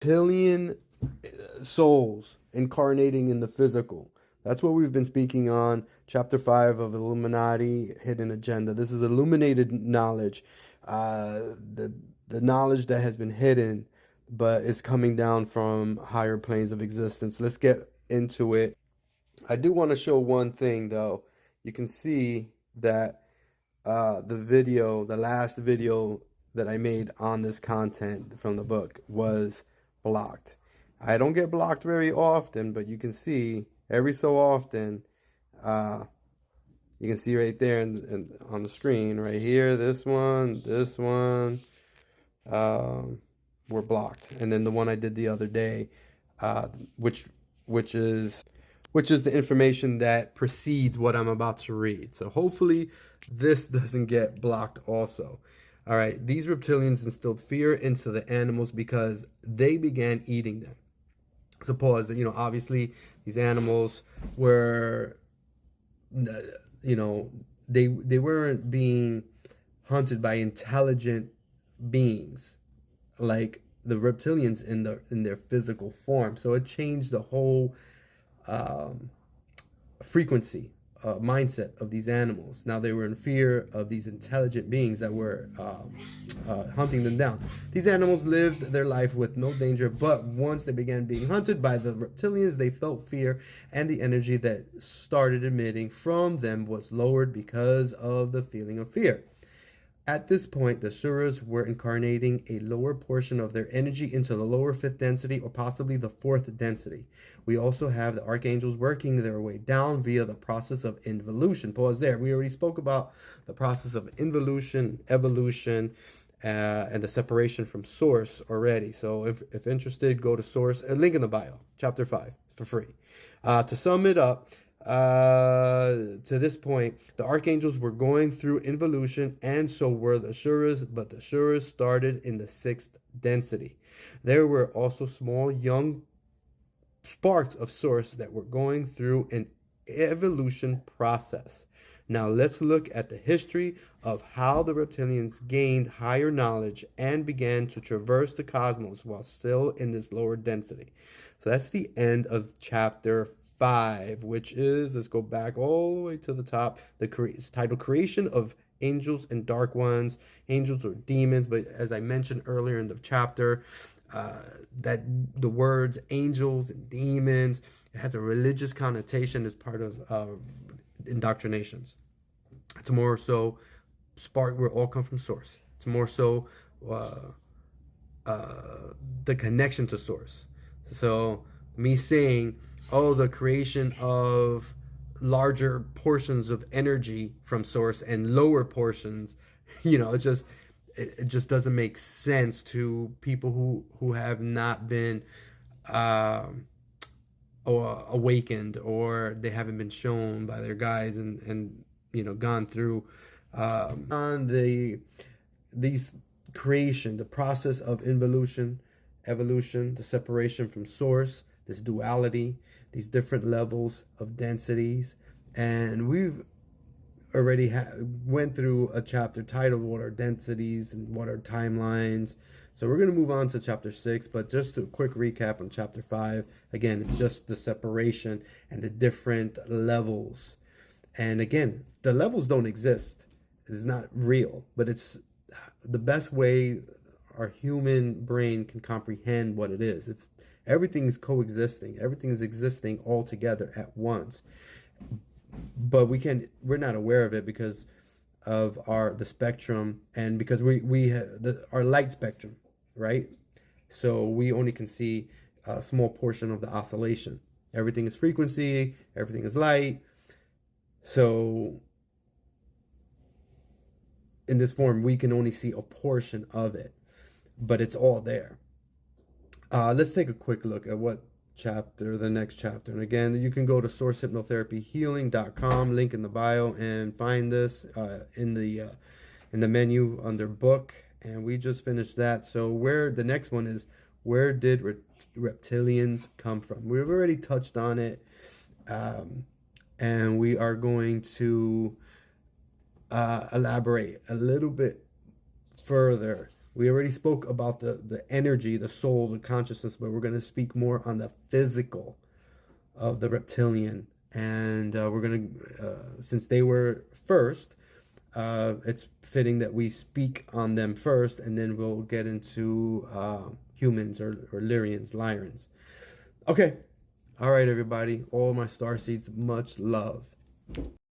Reptilian souls incarnating in the physical. That's what we've been speaking on. Chapter 5 of Illuminati Hidden Agenda. This is illuminated knowledge. The knowledge that has been hidden but is coming down from higher planes of existence. Let's get into it. I do want to show one thing though. You can see that the last video that I made on this content from the book was blocked. I don't get blocked very often, but you can see every so often, uh, you can see right there on the screen, right here, this one, um, were blocked. And then the one I did the other day, uh, which which is which is the information that precedes what I'm about to read. So hopefully this doesn't get blocked also. All right, these reptilians instilled fear into the animals because they began eating them. Suppose that, obviously these animals were, you know, they weren't being hunted by intelligent beings like the reptilians in their physical form. So it changed the whole um, frequency, mindset of these animals. Now they were in fear of these intelligent beings that were hunting them down. These animals lived their life with no danger, but once they began being hunted by the reptilians, they felt fear, and the energy that started emitting from them was lowered because of the feeling of fear. At this point, the Suras were incarnating a lower portion of their energy into the lower fifth density or possibly the fourth density. We also have the archangels working their way down via the process of involution. Pause there. We already spoke about the process of involution, evolution, and the separation from source already. So if interested, go to source, link in the bio, chapter 5, for free. To sum it up, to this point, the archangels were going through involution, and so were the Asuras, but the Asuras started in the sixth density. There were also small, young sparks of source that were going through an evolution process. Now let's look at the history of how the reptilians gained higher knowledge and began to traverse the cosmos while still in this lower density. So that's the end of chapter 5, which is, let's go back all the way to the top. It's titled Creation of Angels and Dark Ones. Angels or demons, but as I mentioned earlier in the chapter, that the words angels and demons, it has a religious connotation as part of indoctrinations. It's more so spark, we all come from source. It's more so uh, the connection to source. So me saying, oh, the creation of larger portions of energy from source and lower portions, it just doesn't make sense to people who have not been awakened, or they haven't been shown by their guides and gone through on these creation, the process of involution, evolution, the separation from source, this duality, these different levels of densities. And we've already went through a chapter titled What Are Densities and What Are Timelines. So we're going to move on to chapter 6, but just a quick recap on chapter 5. Again, it's just the separation and the different levels. And again, the levels don't exist. It's not real, but it's the best way our human brain can comprehend what it is. It's everything is coexisting. Everything is existing all together at once. But we're not aware of it because of the spectrum, and because we have our light spectrum, right? So we only can see a small portion of the oscillation. Everything is frequency, everything is light. So in this form, we can only see a portion of it, but it's all there. Let's take a quick look at the next chapter. And again, you can go to sourcehypnotherapyhealing.com, link in the bio, and find this in the menu under book. And we just finished that. So the next one is, where did reptilians come from? We've already touched on it. And we are going to elaborate a little bit further We already spoke about the energy, the soul, the consciousness, but we're going to speak more on the physical of the reptilian. And we're going to, since they were first, it's fitting that we speak on them first, and then we'll get into humans or Lyrians, Lyrans. Okay. All right, everybody. All my star seeds, much love.